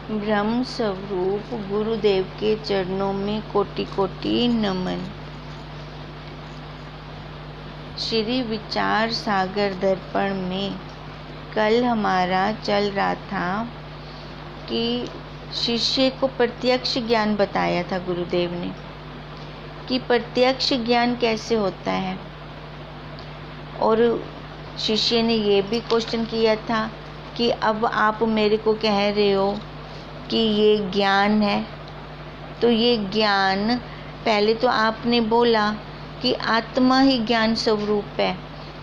ब्रह्म स्वरूप गुरुदेव के चरणों में कोटि कोटि नमन। श्री विचार सागर दर्पण में कल हमारा चल रहा था कि शिष्य को प्रत्यक्ष ज्ञान बताया था गुरुदेव ने कि प्रत्यक्ष ज्ञान कैसे होता है, और शिष्य ने ये भी क्वेश्चन किया था कि अब आप मेरे को कह रहे हो कि ये ज्ञान है, तो ये ज्ञान पहले तो आपने बोला कि आत्मा ही ज्ञान स्वरूप है,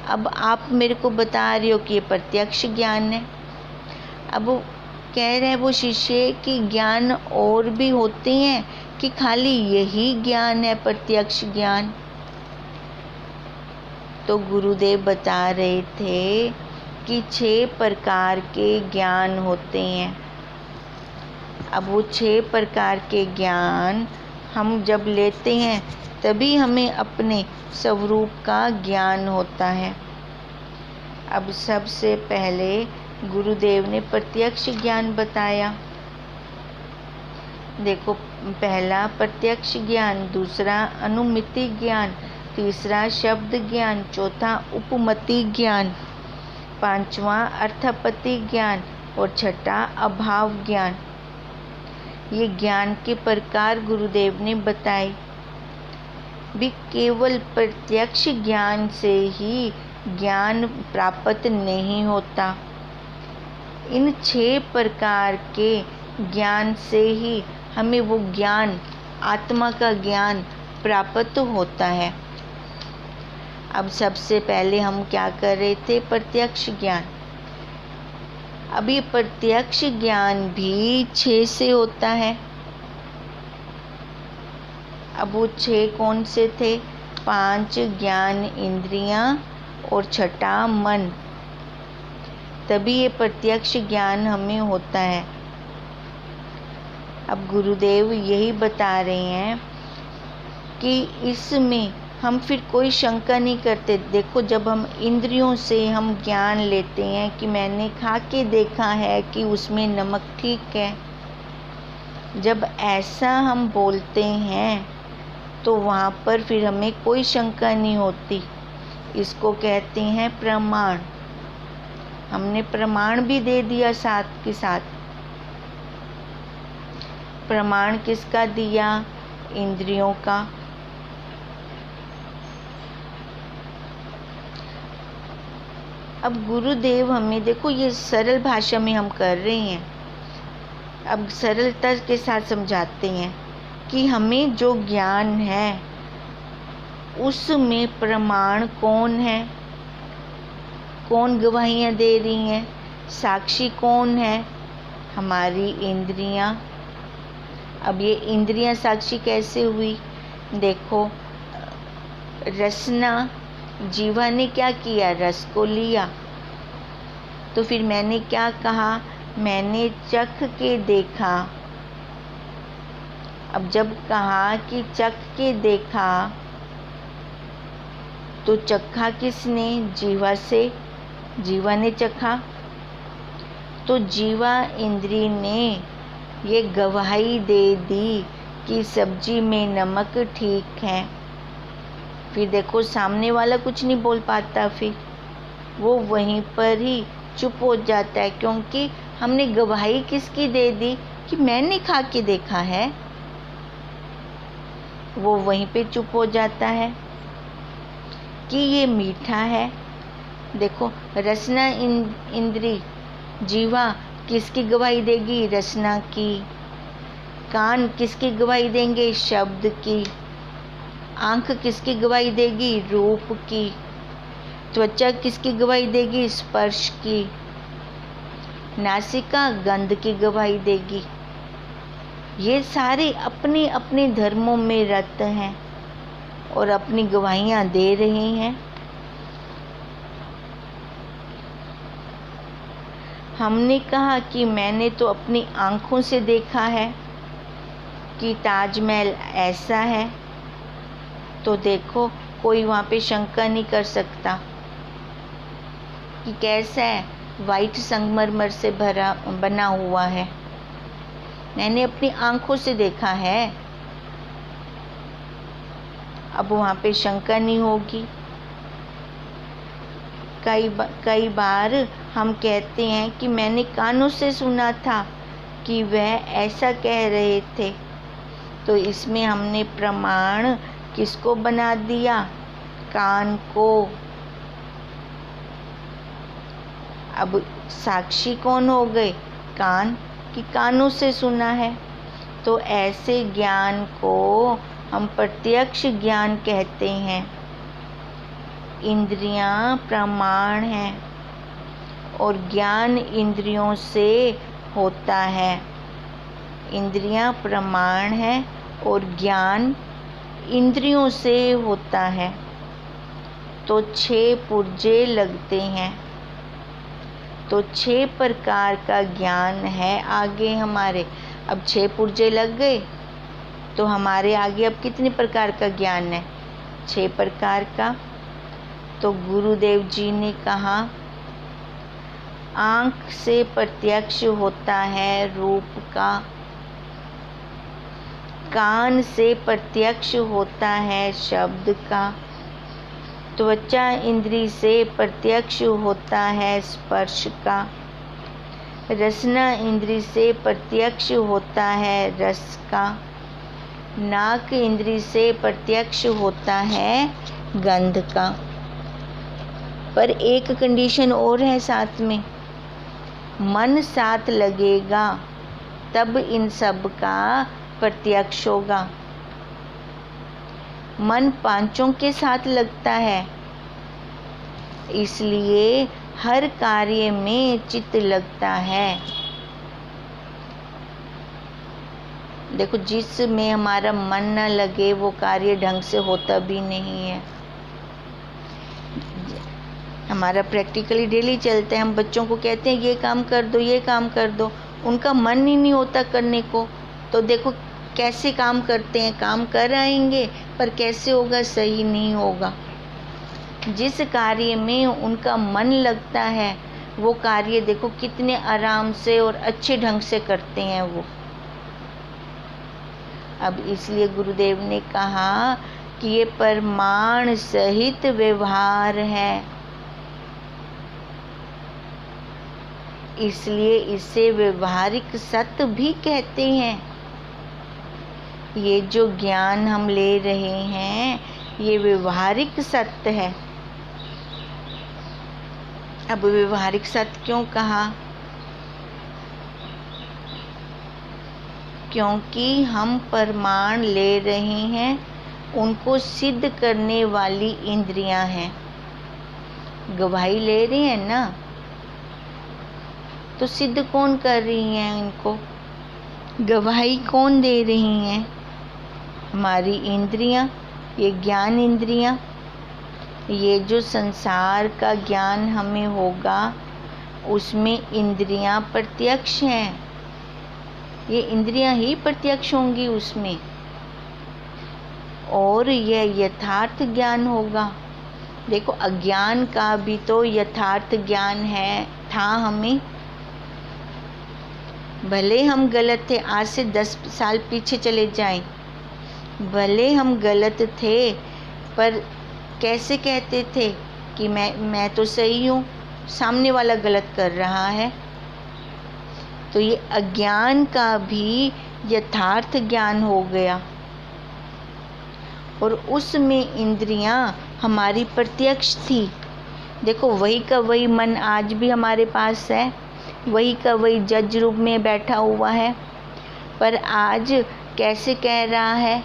अब आप मेरे को बता रहे हो कि ये प्रत्यक्ष ज्ञान है। अब कह रहे हैं वो शिष्य कि ज्ञान और भी होते हैं कि खाली यही ज्ञान है प्रत्यक्ष ज्ञान। तो गुरुदेव बता रहे थे कि 6 प्रकार के ज्ञान होते हैं। अब वो 6 प्रकार के ज्ञान हम जब लेते हैं तभी हमें अपने स्वरूप का ज्ञान होता है। अब सबसे पहले गुरुदेव ने प्रत्यक्ष ज्ञान बताया। देखो, पहला प्रत्यक्ष ज्ञान, दूसरा अनुमिति ज्ञान, तीसरा शब्द ज्ञान, चौथा उपमति ज्ञान, पांचवा अर्थापत्ति ज्ञान और छठा अभाव ज्ञान। ये ज्ञान के प्रकार गुरुदेव ने बताए। भी केवल प्रत्यक्ष ज्ञान से ही ज्ञान प्राप्त नहीं होता, इन 6 प्रकार के ज्ञान से ही हमें वो ज्ञान, आत्मा का ज्ञान प्राप्त होता है। अब सबसे पहले हम क्या कर रहे थे? प्रत्यक्ष ज्ञान। अब ये प्रत्यक्ष ज्ञान भी 6 से होता है। अब वो 6 कौन से थे? 5 ज्ञान इंद्रियां और छठा मन, तभी ये प्रत्यक्ष ज्ञान हमें होता है। अब गुरुदेव यही बता रहे हैं कि इसमें हम फिर कोई शंका नहीं करते। देखो, जब हम इंद्रियों से हम ज्ञान लेते हैं कि मैंने खा के देखा है कि उसमें नमक ठीक है, जब ऐसा हम बोलते हैं तो वहाँ पर फिर हमें कोई शंका नहीं होती। इसको कहते हैं प्रमाण। हमने प्रमाण भी दे दिया साथ के साथ। प्रमाण किसका दिया? इंद्रियों का। अब गुरुदेव हमें, देखो, ये सरल भाषा में हम कर रहे हैं, अब सरलता के साथ समझाते हैं कि हमें जो ज्ञान है उसमें प्रमाण कौन है, कौन गवाहियाँ दे रही हैं, साक्षी कौन है? हमारी इंद्रियां। अब ये इंद्रियां साक्षी कैसे हुई? देखो, रसना, जीवा ने क्या किया? रस को लिया। तो फिर मैंने क्या कहा? मैंने चख के देखा। अब जब कहा कि चख के देखा, तो चखा किसने? जीवा से। जीवा ने चखा, तो जीवा इंद्री ने ये गवाही दे दी कि सब्जी में नमक ठीक है। फिर देखो, सामने वाला कुछ नहीं बोल पाता, फिर वो वहीं पर ही चुप हो जाता है, क्योंकि हमने गवाही किसकी दे दी? कि मैंने खा के देखा है। वो वहीं पे चुप हो जाता है कि ये मीठा है। देखो, रसना इंद्री, जीवा किसकी गवाही देगी? रसना की। कान किसकी गवाही देंगे? शब्द की। आँख किसकी गवाही देगी? रूप की। त्वचा किसकी गवाही देगी? स्पर्श की। नासिका गंध की गवाही देगी। ये सारे अपने अपने धर्मों में रत हैं और अपनी गवाहियाँ दे रहे हैं। हमने कहा कि मैंने तो अपनी आँखों से देखा है कि ताजमहल ऐसा है, तो देखो, कोई वहाँ पे शंका नहीं कर सकता कि कैसा है, वाइट संगमरमर से बना हुआ है। मैंने अपनी आंखों से देखा है। अब वहाँ पे शंका नहीं होगी। कई बार हम कहते हैं कि मैंने कानों से सुना था कि वह ऐसा कह रहे थे, तो इसमें हमने प्रमाण किसको बना दिया? कान को। अब साक्षी कौन हो गए? कान, कि कानों से सुना है। तो ऐसे ज्ञान को हम प्रत्यक्ष ज्ञान कहते हैं। इंद्रियां प्रमाण हैं और ज्ञान इंद्रियों से होता है। इंद्रियां प्रमाण है और ज्ञान इंद्रियों से होता है। तो 6 पुर्जे लगते हैं। तो 6 प्रकार का ज्ञान है आगे हमारे। अब 6 पुर्जे लग गए तो हमारे आगे अब कितने प्रकार का ज्ञान है? 6 प्रकार का। तो गुरुदेव जी ने कहा, आँख से प्रत्यक्ष होता है रूप का, कान से प्रत्यक्ष होता है शब्द का, त्वचा इंद्री से प्रत्यक्ष होता है स्पर्श का, रसना इंद्री से प्रत्यक्ष होता है रस का, नाक इंद्री से प्रत्यक्ष होता है गंध का। पर एक कंडीशन और है साथ में, मन साथ लगेगा तब इन सब का प्रत्यक्ष होगा। मन पांचों के साथ लगता है, इसलिए हर कार्य में चित्त लगता है। देखो, जिसमें हमारा मन न लगे वो कार्य ढंग से होता भी नहीं है। हमारा प्रैक्टिकली डेली चलते हैं, हम बच्चों को कहते हैं ये काम कर दो, ये काम कर दो, उनका मन ही नहीं होता करने को। तो देखो कैसे काम करते हैं, काम कर आएंगे पर कैसे होगा? सही नहीं होगा। जिस कार्य में उनका मन लगता है वो कार्य देखो कितने आराम से और अच्छे ढंग से करते हैं वो। अब इसलिए गुरुदेव ने कहा कि ये प्रमाण सहित व्यवहार है, इसलिए इसे व्यवहारिक सत्य भी कहते हैं। ये जो ज्ञान हम ले रहे हैं ये व्यवहारिक सत्य है। अब व्यवहारिक सत्य क्यों कहा? क्योंकि हम प्रमाण ले रहे हैं, उनको सिद्ध करने वाली इंद्रियां हैं। गवाही ले रहे हैं ना, तो सिद्ध कौन कर रही हैं इनको? गवाही कौन दे रही हैं? हमारी इंद्रियां, ये ज्ञान इंद्रियां। ये जो संसार का ज्ञान हमें होगा उसमें इंद्रियां प्रत्यक्ष हैं, ये इंद्रियां ही प्रत्यक्ष होंगी उसमें, और यह यथार्थ ज्ञान होगा। देखो, अज्ञान का भी तो यथार्थ ज्ञान था हमें। भले हम गलत थे, आज से 10 साल पीछे चले जाएं, भले हम गलत थे पर कैसे कहते थे कि मैं तो सही हूँ, सामने वाला गलत कर रहा है। तो ये अज्ञान का भी यथार्थ ज्ञान हो गया और उसमें इंद्रियां हमारी प्रत्यक्ष थी। देखो, वही का वही मन आज भी हमारे पास है, वही का वही जज रूप में बैठा हुआ है, पर आज कैसे कह रहा है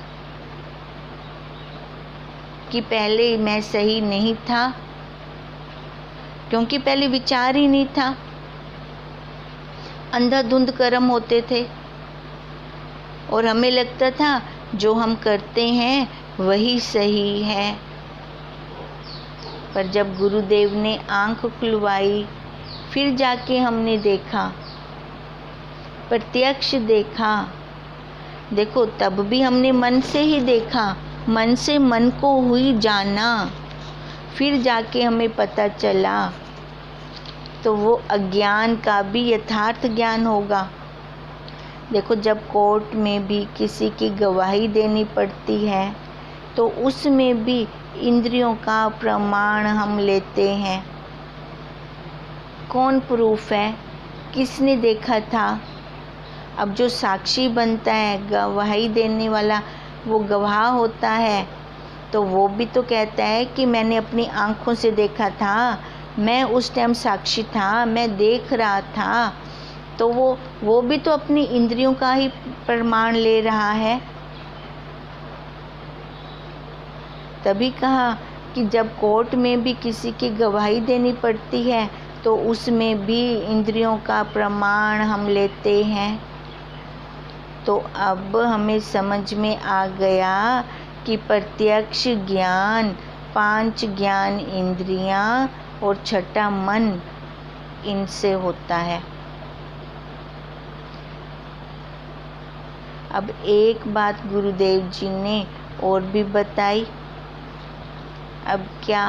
कि पहले मैं सही नहीं था, क्योंकि पहले विचार ही नहीं था, अंधाधुंध कर्म होते थे और हमें लगता था जो हम करते हैं वही सही है। पर जब गुरुदेव ने आंख खुलवाई, फिर जाके हमने देखा, प्रत्यक्ष देखा। देखो, तब भी हमने मन से ही देखा, मन से मन को हुई जाना, फिर जाके हमें पता चला। तो वो अज्ञान का भी यथार्थ ज्ञान होगा। देखो, जब कोर्ट में भी किसी की गवाही देनी पड़ती है तो उसमें भी इंद्रियों का प्रमाण हम लेते हैं। कौन प्रूफ है, किसने देखा था? अब जो साक्षी बनता है, गवाही देने वाला, वो गवाह होता है, तो वो भी तो कहता है कि मैंने अपनी आँखों से देखा था, मैं उस टाइम साक्षी था, मैं देख रहा था। तो वो भी तो अपनी इंद्रियों का ही प्रमाण ले रहा है। तभी कहा कि जब कोर्ट में भी किसी की गवाही देनी पड़ती है तो उसमें भी इंद्रियों का प्रमाण हम लेते हैं। तो अब हमें समझ में आ गया कि प्रत्यक्ष ज्ञान 5 ज्ञान इंद्रियां और 6ठा मन, इनसे होता है। अब एक बात गुरुदेव जी ने और भी बताई। अब क्या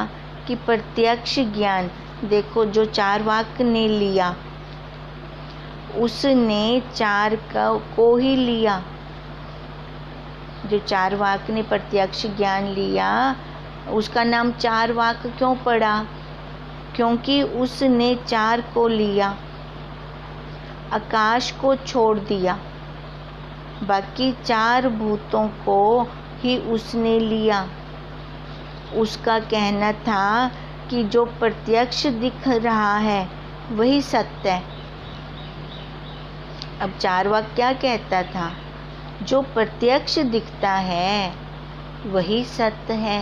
कि प्रत्यक्ष ज्ञान, देखो, जो चारवाक ने लिया उसने 4 को ही लिया। जो चारवाक ने प्रत्यक्ष ज्ञान लिया उसका नाम चारवाक क्यों पड़ा? क्योंकि उसने 4 को लिया, आकाश को छोड़ दिया, बाकी 4 भूतों को ही उसने लिया। उसका कहना था कि जो प्रत्यक्ष दिख रहा है वही सत्य है। अब चारवाक क्या कहता था? जो प्रत्यक्ष दिखता है वही सत्य है।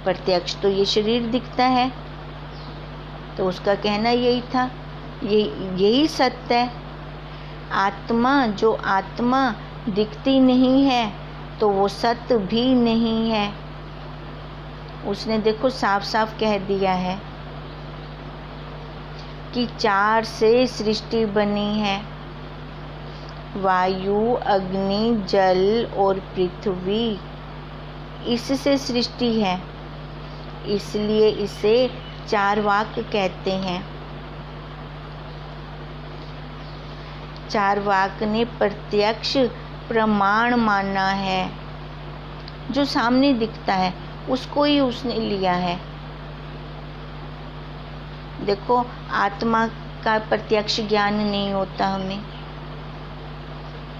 प्रत्यक्ष तो ये शरीर दिखता है, तो उसका कहना यही था, यही सत्य है। आत्मा, जो आत्मा दिखती नहीं है तो वो सत्य भी नहीं है। उसने देखो साफ साफ कह दिया है कि 4 से सृष्टि बनी है, वायु, अग्नि, जल और पृथ्वी, इससे सृष्टि है। इसलिए इसे चारवाक कहते हैं। चारवाक ने प्रत्यक्ष प्रमाण माना है। जो सामने दिखता है उसको ही उसने लिया है। देखो, आत्मा का प्रत्यक्ष ज्ञान नहीं होता हमें।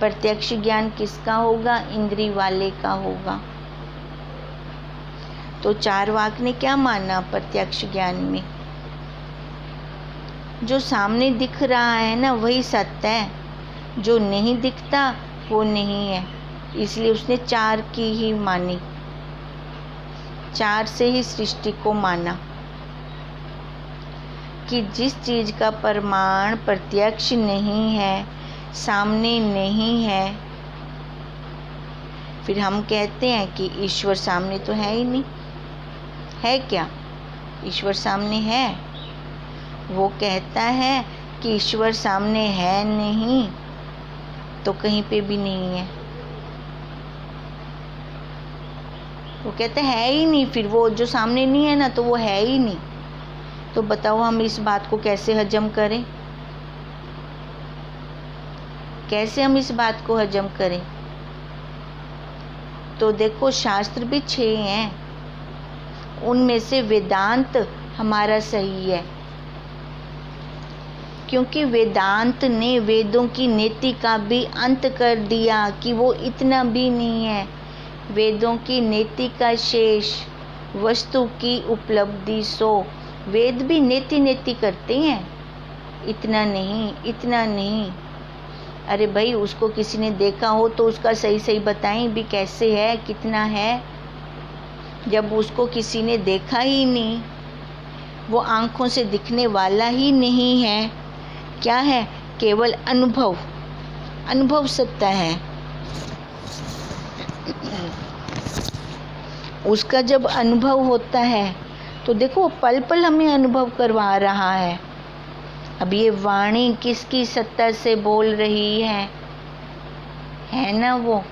प्रत्यक्ष ज्ञान किसका होगा? इंद्री वाले का होगा। तो चारवाक ने क्या माना प्रत्यक्ष ज्ञान में? जो सामने दिख रहा है ना वही सत्य है, जो नहीं दिखता वो नहीं है। इसलिए उसने 4 की ही मानी, 4 से ही सृष्टि को माना कि जिस चीज का प्रमाण प्रत्यक्ष नहीं है, सामने नहीं है, फिर हम कहते हैं कि ईश्वर सामने तो है ही नहीं। है क्या? ईश्वर सामने है? वो कहता है कि ईश्वर सामने है नहीं, तो कहीं पे भी नहीं है। वो कहते है ही नहीं, फिर वो जो सामने नहीं है ना तो वो है ही नहीं। तो बताओ हम इस बात को कैसे हजम करें? कैसे हम इस बात को हजम करें? तो देखो, शास्त्र भी 6 हैं, उनमें से वेदांत हमारा सही है, क्योंकि वेदांत ने वेदों की नीति का भी अंत कर दिया कि वो इतना भी नहीं है। वेदों की नीति का शेष वस्तु की उपलब्धि सो। वेद भी नीति करते हैं, इतना नहीं, इतना नहीं। अरे भाई, उसको किसी ने देखा हो तो उसका सही सही बताएं भी, कैसे है, कितना है। जब उसको किसी ने देखा ही नहीं, वो आँखों से दिखने वाला ही नहीं है, क्या है? केवल अनुभव, अनुभव सत्य है। उसका जब अनुभव होता है तो देखो पल पल हमें अनुभव करवा रहा है। अब ये वाणी किसकी सत्ता से बोल रही है ना? वो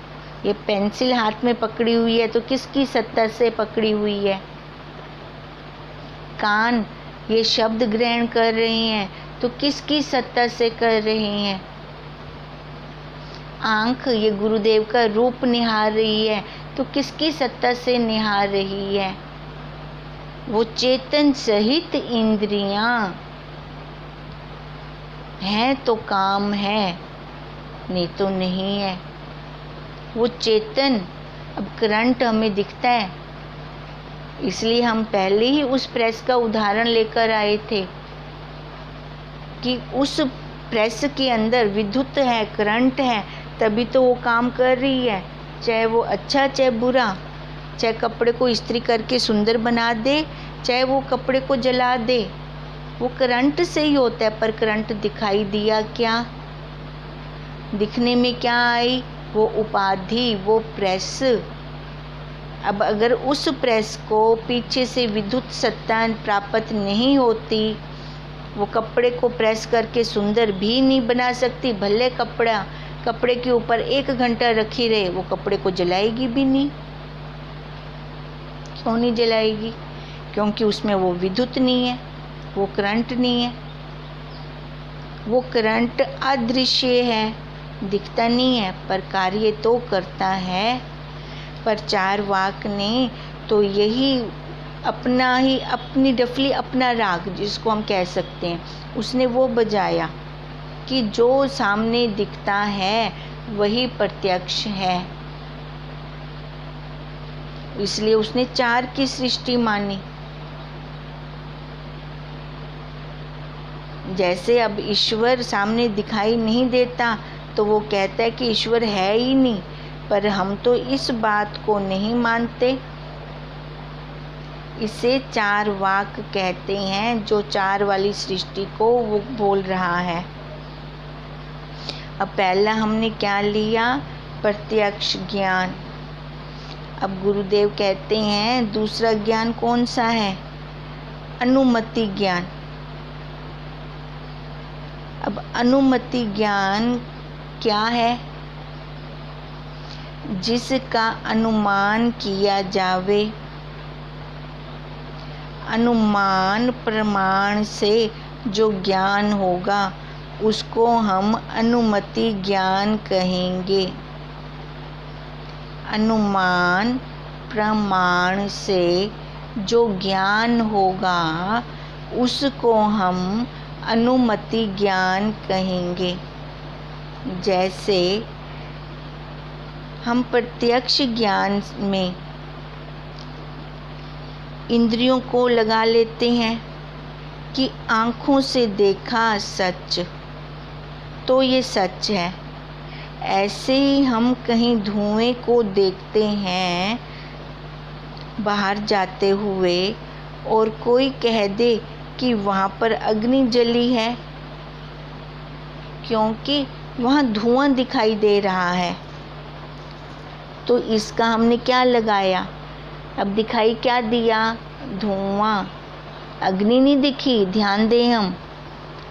ये पेंसिल हाथ में पकड़ी हुई है तो किसकी सत्ता से पकड़ी हुई है? कान ये शब्द ग्रहण कर रही हैं तो किसकी सत्ता से कर रही हैं? आँख ये गुरुदेव का रूप निहार रही है, तो किसकी सत्ता से निहार रही है? वो चेतन सहित इंद्रियां हैं तो काम है, नहीं तो नहीं है। वो चेतन, अब करंट हमें दिखता है, इसलिए हम पहले ही उस प्रेस का उदाहरण लेकर आए थे कि उस प्रेस के अंदर विद्युत है, करंट है, तभी तो वो काम कर रही है, चाहे वो अच्छा चाहे बुरा, चाहे कपड़े को इस्त्री करके सुंदर बना दे, चाहे वो कपड़े को जला दे, वो करंट से ही होता है। पर करंट दिखाई दिया क्या? दिखने में क्या आई? वो उपाधि, वो प्रेस। अब अगर उस प्रेस को पीछे से विद्युत सत्ता प्राप्त नहीं होती, वो कपड़े को प्रेस करके सुंदर भी नहीं बना सकती। भले कपड़े के ऊपर 1 घंटा रखी रहे, वो कपड़े को जलाएगी भी नहीं। क्यों नहीं जलाएगी? क्योंकि उसमें वो विद्युत नहीं है, वो करंट नहीं है। वो करंट अदृश्य है, दिखता नहीं है, पर कार्य तो करता है। पर चारवाक ने तो यही अपनी डफली, अपना राग जिसको हम कह सकते हैं, उसने वो बजाया कि जो सामने दिखता है वही प्रत्यक्ष है। इसलिए उसने 4 की सृष्टि मानी। जैसे अब ईश्वर सामने दिखाई नहीं देता तो वो कहता है कि ईश्वर है ही नहीं, पर हम तो इस बात को नहीं मानते। इसे चारवाक कहते हैं, जो 4 वाली सृष्टि को वो बोल रहा है। अब पहला हमने क्या लिया? प्रत्यक्ष ज्ञान। अब गुरुदेव कहते हैं दूसरा ज्ञान कौन सा है? अनुमति ज्ञान। अब अनुमति ज्ञान क्या है? जिसका अनुमान किया जावे। अनुमान प्रमाण से जो ज्ञान होगा उसको हम अनुमति ज्ञान कहेंगे। अनुमान प्रमाण से जो ज्ञान होगा उसको हम अनुमति ज्ञान कहेंगे। जैसे हम प्रत्यक्ष ज्ञान में इंद्रियों को लगा लेते हैं कि आँखों से देखा सच, तो ये सच है। ऐसे ही हम कहीं धुएं को देखते हैं बाहर जाते हुए, और कोई कह दे कि वहाँ पर अग्नि जली है, क्योंकि वहाँ धुआं दिखाई दे रहा है, तो इसका हमने क्या लगाया? अब दिखाई क्या दिया? धुआं। अग्नि नहीं दिखी, ध्यान दें हम,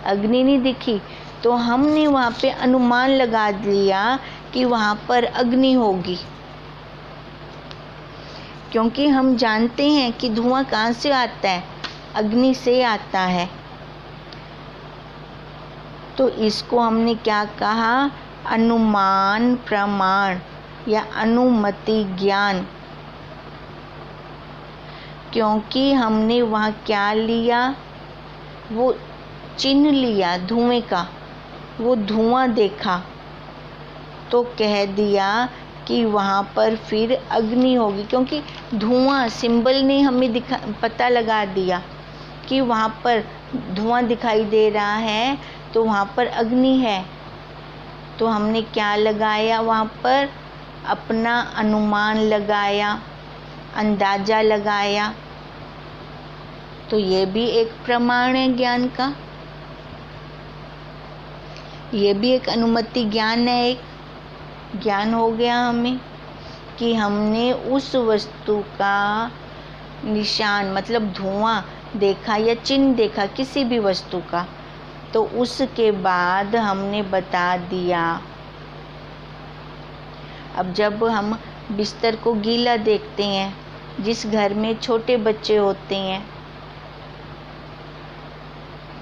अग्नि नहीं दिखी, तो हमने वहाँ पे अनुमान लगा लिया कि वहाँ पर अग्नि होगी, क्योंकि हम जानते हैं कि धुआं कहाँ से आता है? अग्नि से आता है। तो इसको हमने क्या कहा? अनुमान प्रमाण या अनुमति ज्ञान। क्योंकि हमने वहाँ क्या लिया? वो चिन्ह लिया धुएं का, वो धुआं देखा तो कह दिया कि वहाँ पर फिर अग्नि होगी, क्योंकि धुआं सिंबल ने हमें पता लगा दिया कि वहाँ पर धुआं दिखाई दे रहा है, तो वहाँ पर अग्नि है। तो हमने क्या लगाया? वहाँ पर अपना अनुमान लगाया, अंदाज़ा लगाया। तो ये भी एक प्रमाण है ज्ञान का, ये भी एक अनुमति ज्ञान है। एक ज्ञान हो गया हमें कि हमने उस वस्तु का निशान, मतलब धुआं देखा या चिन्ह देखा किसी भी वस्तु का, तो उसके बाद हमने बता दिया। अब जब हम बिस्तर को गीला देखते हैं, जिस घर में छोटे बच्चे होते हैं,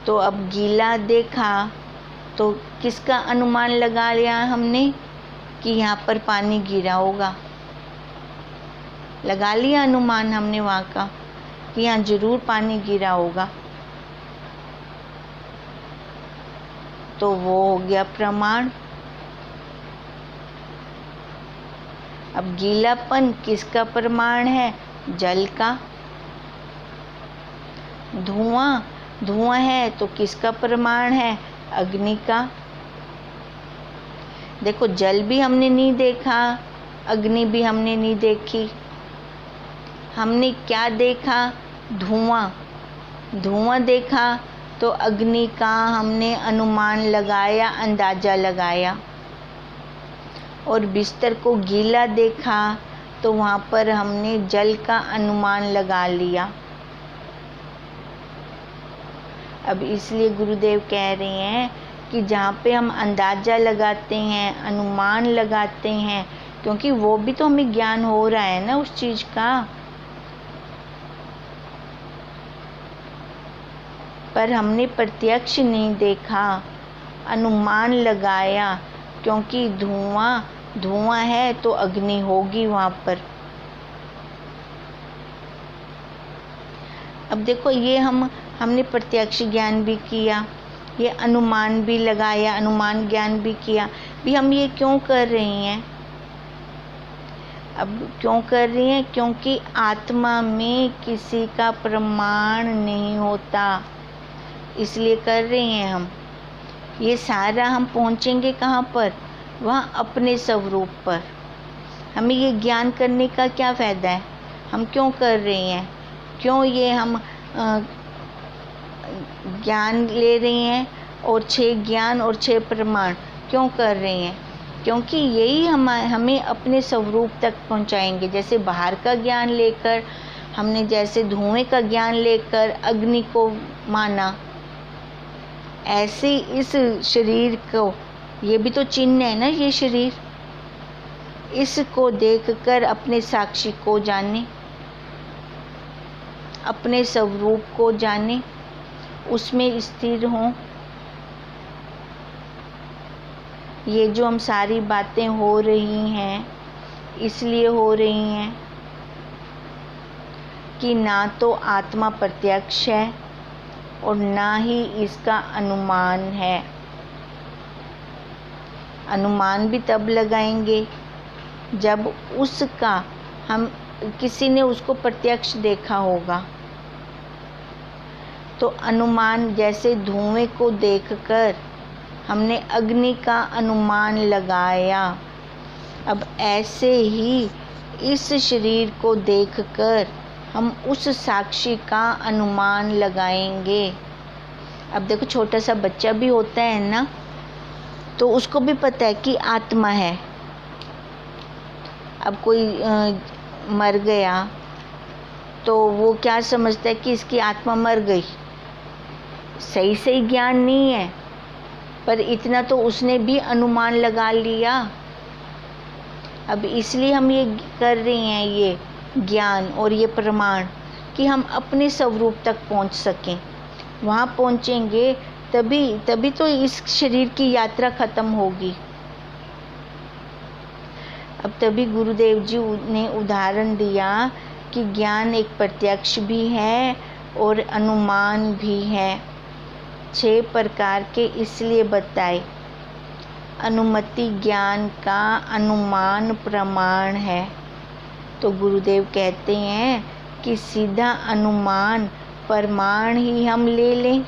तो अब गीला देखा तो किसका अनुमान लगा लिया हमने? कि यहाँ पर पानी गिरा होगा। लगा लिया अनुमान हमने वहाँ का कि यहाँ जरूर पानी गिरा होगा, तो वो हो गया प्रमाण। अब गीलापन किसका प्रमाण है? जल का। धुआं है तो किसका प्रमाण है? अग्नि का। देखो, जल भी हमने नहीं देखा, अग्नि भी हमने नहीं देखी, हमने क्या देखा? धुआं देखा, तो अग्नि का हमने अनुमान लगाया, अंदाजा लगाया। और बिस्तर को गीला देखा तो वहाँ पर हमने जल का अनुमान लगा लिया। अब इसलिए गुरुदेव कह रहे हैं कि जहाँ पे हम अंदाजा लगाते हैं, अनुमान लगाते हैं, क्योंकि वो भी तो हमें ज्ञान हो रहा है ना उस चीज़ का, पर हमने प्रत्यक्ष नहीं देखा, अनुमान लगाया, क्योंकि धुआं है तो अग्नि होगी वहाँ पर। अब देखो, ये हमने प्रत्यक्ष ज्ञान भी किया, ये अनुमान भी लगाया, अनुमान ज्ञान भी किया। भी हम ये क्यों कर रही हैं? अब क्यों कर रही हैं? क्योंकि आत्मा में किसी का प्रमाण नहीं होता, इसलिए कर रही हैं हम। ये सारा हम पहुँचेंगे कहाँ पर? वहाँ अपने स्वरूप पर। हमें ये ज्ञान करने का क्या फ़ायदा है? हम क्यों कर रही हैं? क्यों ये हम ज्ञान ले रही हैं और 6 ज्ञान और 6 प्रमाण क्यों कर रही हैं? क्योंकि यही हमें अपने स्वरूप तक पहुंचाएंगे। जैसे बाहर का ज्ञान लेकर हमने, जैसे धुएं का ज्ञान लेकर अग्नि को माना, ऐसे इस शरीर को, ये भी तो चिन्ह है ना, ये शरीर, इसको देखकर अपने साक्षी को जाने, अपने स्वरूप को जाने, उसमें स्थिर हों। ये जो हम सारी बातें हो रही हैं, इसलिए हो रही हैं कि ना तो आत्मा प्रत्यक्ष है और ना ही इसका अनुमान है। अनुमान भी तब लगाएंगे जब उसका किसी ने उसको प्रत्यक्ष देखा होगा। तो अनुमान, जैसे धुएं को देखकर हमने अग्नि का अनुमान लगाया, अब ऐसे ही इस शरीर को देखकर हम उस साक्षी का अनुमान लगाएंगे। अब देखो, छोटा सा बच्चा भी होता है ना, तो उसको भी पता है कि आत्मा है। अब कोई मर गया तो वो क्या समझता है कि इसकी आत्मा मर गई। सही ज्ञान नहीं है, पर इतना तो उसने भी अनुमान लगा लिया। अब इसलिए हम ये कर रहे हैं, ये ज्ञान और ये प्रमाण, कि हम अपने स्वरूप तक पहुंच सकें। वहाँ पहुँचेंगे तभी तो इस शरीर की यात्रा ख़त्म होगी। अब तभी गुरुदेव जी ने उदाहरण दिया कि ज्ञान एक प्रत्यक्ष भी है और अनुमान भी है। 6 प्रकार के इसलिए बताए। अनुमति ज्ञान का अनुमान प्रमाण है। तो गुरुदेव कहते हैं कि सीधा अनुमान प्रमाण ही हम ले लें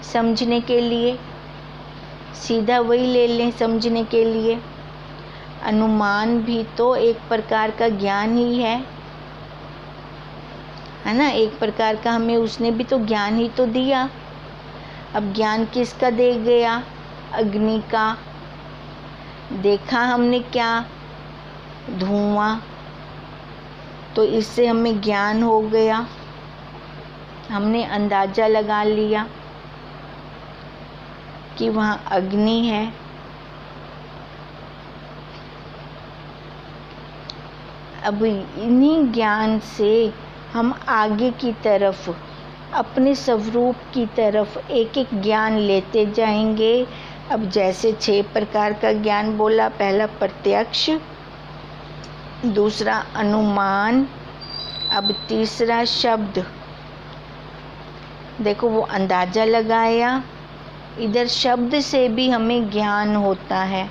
समझने के लिए, सीधा वही ले लें समझने के लिए। अनुमान भी तो एक प्रकार का ज्ञान ही है ना, एक प्रकार का हमें उसने भी तो ज्ञान ही तो दिया। अब ज्ञान किसका दे गया? अग्नि का। देखा हमने क्या? धुआं। तो इससे हमें ज्ञान हो गया, हमने अंदाजा लगा लिया कि वहाँ अग्नि है। अब इन्हीं ज्ञान से हम आगे की तरफ, अपने स्वरूप की तरफ एक एक ज्ञान लेते जाएंगे, अब जैसे 6 प्रकार का ज्ञान बोला, पहला प्रत्यक्ष, दूसरा अनुमान, अब तीसरा शब्द। देखो वो अंदाज़ा लगाया, इधर शब्द से भी हमें ज्ञान होता है।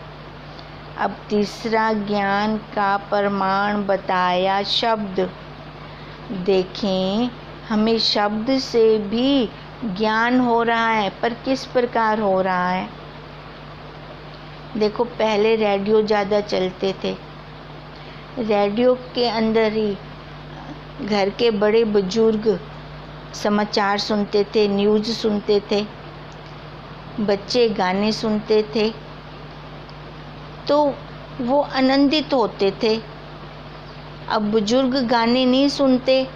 अब तीसरा ज्ञान का प्रमाण बताया शब्द। देखें हमें शब्द से भी ज्ञान हो रहा है, पर किस प्रकार हो रहा है। देखो पहले रेडियो ज़्यादा चलते थे, रेडियो के अंदर ही घर के बड़े बुजुर्ग समाचार सुनते थे, न्यूज़ सुनते थे, बच्चे गाने सुनते थे, तो वो आनंदित होते थे। अब बुजुर्ग गाने नहीं सुनते,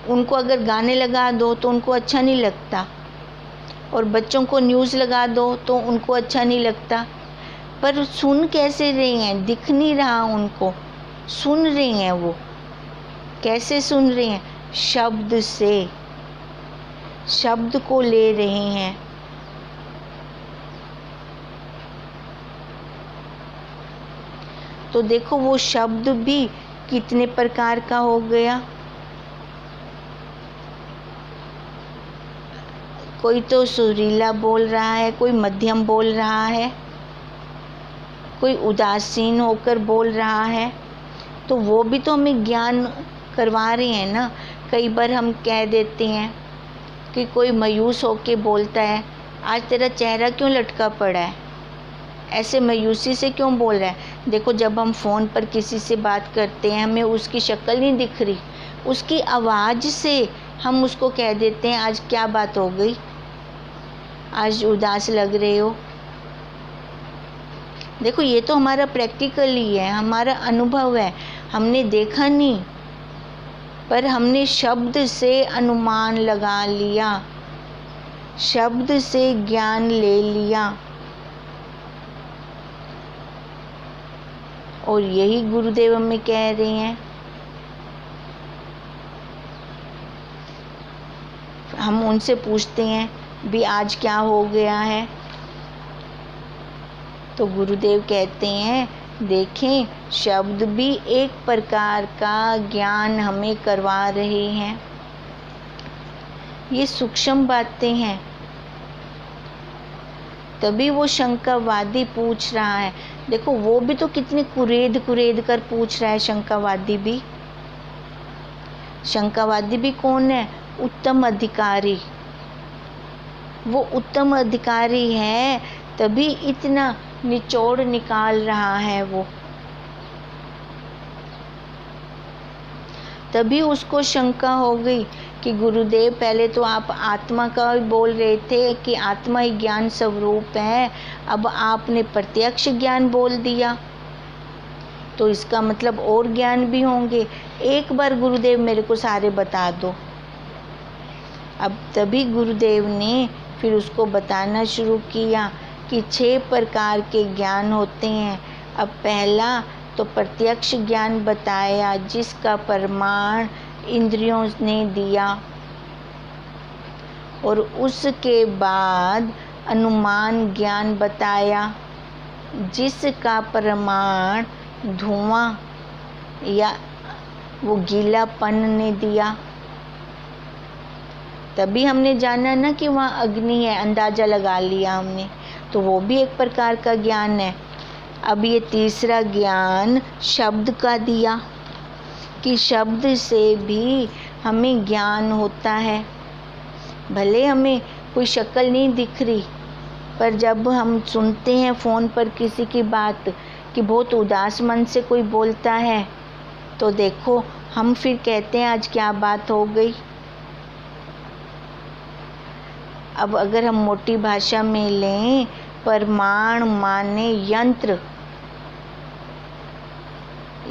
उनको अगर गाने लगा दो तो उनको अच्छा नहीं लगता, और बच्चों को न्यूज़ लगा दो तो उनको अच्छा नहीं लगता। पर सुन कैसे रहे हैं, दिख नहीं रहा उनको, सुन रहे हैं। वो कैसे सुन रहे हैं? शब्द से, शब्द को ले रहे हैं। तो देखो वो शब्द भी कितने प्रकार का हो गया। कोई तो सुरीला बोल रहा है, कोई मध्यम बोल रहा है, कोई उदासीन होकर बोल रहा है, तो वो भी तो हमें ज्ञान करवा रहे हैं ना। कई बार हम कह देते हैं कि कोई मायूस होकर बोलता है, आज तेरा चेहरा क्यों लटका पड़ा है, ऐसे मायूसी से क्यों बोल रहा है। देखो जब हम फ़ोन पर किसी से बात करते हैं, हमें उसकी शक्ल नहीं दिख रही, उसकी आवाज़ से हम उसको कह देते हैं आज क्या बात हो गई, आज उदास लग रहे हो। देखो ये तो हमारा प्रैक्टिकल ही है, हमारा अनुभव है, हमने देखा नहीं, पर हमने शब्द से अनुमान लगा लिया, शब्द से ज्ञान ले लिया। और यही गुरुदेव हमें कह रहे हैं। हम उनसे पूछते हैं भी आज क्या हो गया है, तो गुरुदेव कहते हैं देखें शब्द भी एक प्रकार का ज्ञान हमें करवा रहे हैं। ये सूक्ष्म बातें हैं। तभी वो शंकावादी पूछ रहा है। देखो वो भी तो कितने कुरेद कुरेद कर पूछ रहा है, शंकावादी भी। शंकावादी भी कौन है? उत्तम अधिकारी। वो उत्तम अधिकारी है, तभी इतना निचोड़ निकाल रहा है वो। तभी उसको शंका हो गई कि गुरुदेव पहले तो आप आत्मा का बोल रहे थे कि आत्मा ही ज्ञान स्वरूप है, अब आपने प्रत्यक्ष ज्ञान बोल दिया, तो इसका मतलब और ज्ञान भी होंगे। एक बार गुरुदेव मेरे को सारे बता दो। अब तभी गुरुदेव ने फिर उसको बताना शुरू किया कि 6 प्रकार के ज्ञान होते हैं। अब पहला तो प्रत्यक्ष ज्ञान बताया, जिसका प्रमाण इंद्रियों ने दिया, और उसके बाद अनुमान ज्ञान बताया, जिसका प्रमाण धुआं या वो गीलापन ने दिया। तभी हमने जाना ना कि वहाँ अग्नि है, अंदाज़ा लगा लिया हमने, तो वो भी एक प्रकार का ज्ञान है। अब ये तीसरा ज्ञान शब्द का दिया कि शब्द से भी हमें ज्ञान होता है। भले हमें कोई शक्ल नहीं दिख रही, पर जब हम सुनते हैं फ़ोन पर किसी की बात कि बहुत उदास मन से कोई बोलता है, तो देखो हम फिर कहते हैं आज क्या बात हो गई। अब अगर हम मोटी भाषा में लें, प्रमाण माने यंत्र,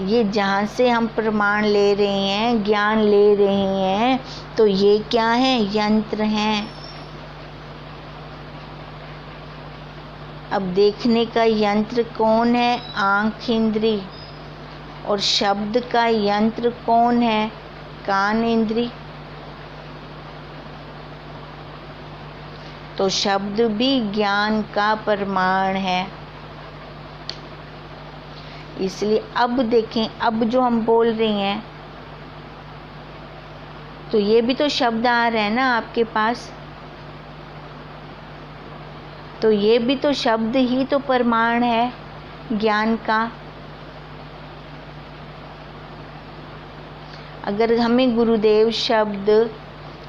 ये जहाँ से हम प्रमाण ले रहे हैं, ज्ञान ले रहे हैं, तो ये क्या है? यंत्र हैं। अब देखने का यंत्र कौन है? आँख इंद्री। और शब्द का यंत्र कौन है? कान इंद्री। तो शब्द भी ज्ञान का प्रमाण है। इसलिए अब देखें, अब जो हम बोल रहे हैं तो ये भी तो शब्द आ रहे हैं ना आपके पास, तो ये भी तो शब्द ही तो प्रमाण है ज्ञान का। अगर हमें गुरुदेव शब्द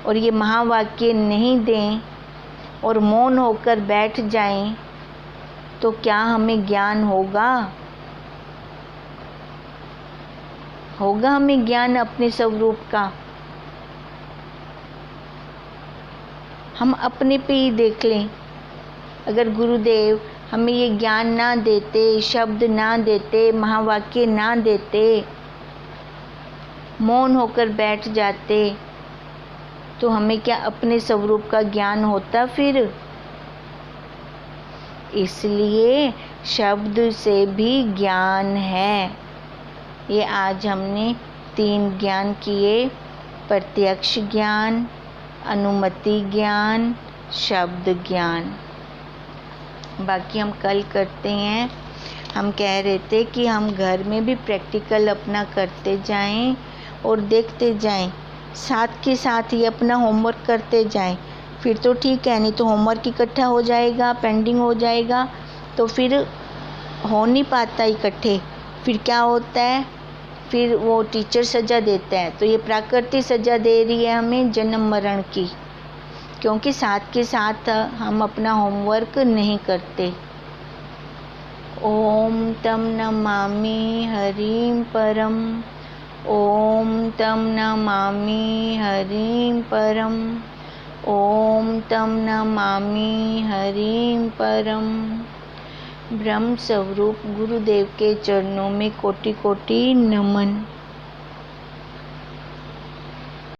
और ये महावाक्य नहीं दें और मौन होकर बैठ जाएं, तो क्या हमें ज्ञान होगा? होगा हमें ज्ञान अपने स्वरूप का? हम अपने पे ही देख लें, अगर गुरुदेव हमें ये ज्ञान ना देते, शब्द ना देते, महावाक्य ना देते, मौन होकर बैठ जाते, तो हमें क्या अपने स्वरूप का ज्ञान होता फिर? इसलिए शब्द से भी ज्ञान है। ये आज हमने 3 ज्ञान किए, प्रत्यक्ष ज्ञान, अनुमति ज्ञान, शब्द ज्ञान। बाकी हम कल करते हैं। हम कह रहे थे कि हम घर में भी प्रैक्टिकल अपना करते जाएं और देखते जाएं, साथ के साथ ही अपना होमवर्क करते जाएं। फिर तो ठीक है, नहीं तो होमवर्क इकट्ठा हो जाएगा, पेंडिंग हो जाएगा, तो फिर हो नहीं पाता इकट्ठे। फिर क्या होता है, फिर वो टीचर सज़ा देता है। तो ये प्रकृति सज़ा दे रही है हमें जन्म मरण की, क्योंकि साथ के साथ हम अपना होमवर्क नहीं करते। ओम तम नमामि हरिं परम, ओम तम नमामि हरिं परम, ओम तम नमामि हरिं परम। ब्रह्म स्वरूप गुरुदेव के चरणों में कोटि कोटि नमन।